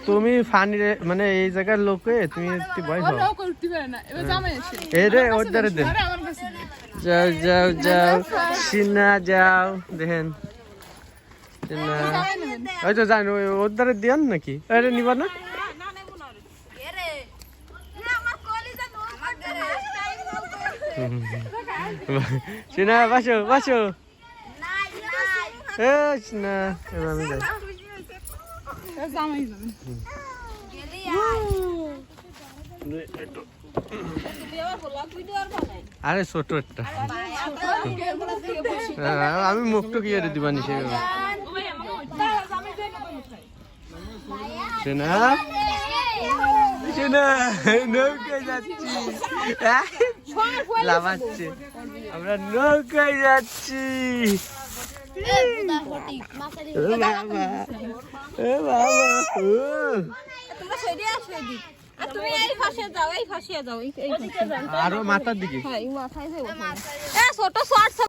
তুমি ফানি মানে এই জায়গার লোকে তুমি একটু ভয় পাও এই রে ওর ধারে দেন যাও যাও যাও সিনা যাও দেখেন ওই তো জানো ওর ধারে দিয়ান নাকি আরে নিবা না সিনা বাসো বাসো সিনা আমি যাই আরে ছোট একটা আমি মুখটা কি দিবানি সেভাবে সিনা সিনা নৌকায় যাচ্ছি লাভাচ্ছে আমরা নৌকায় যাচ্ছি আরো মাথার দিকে ছোট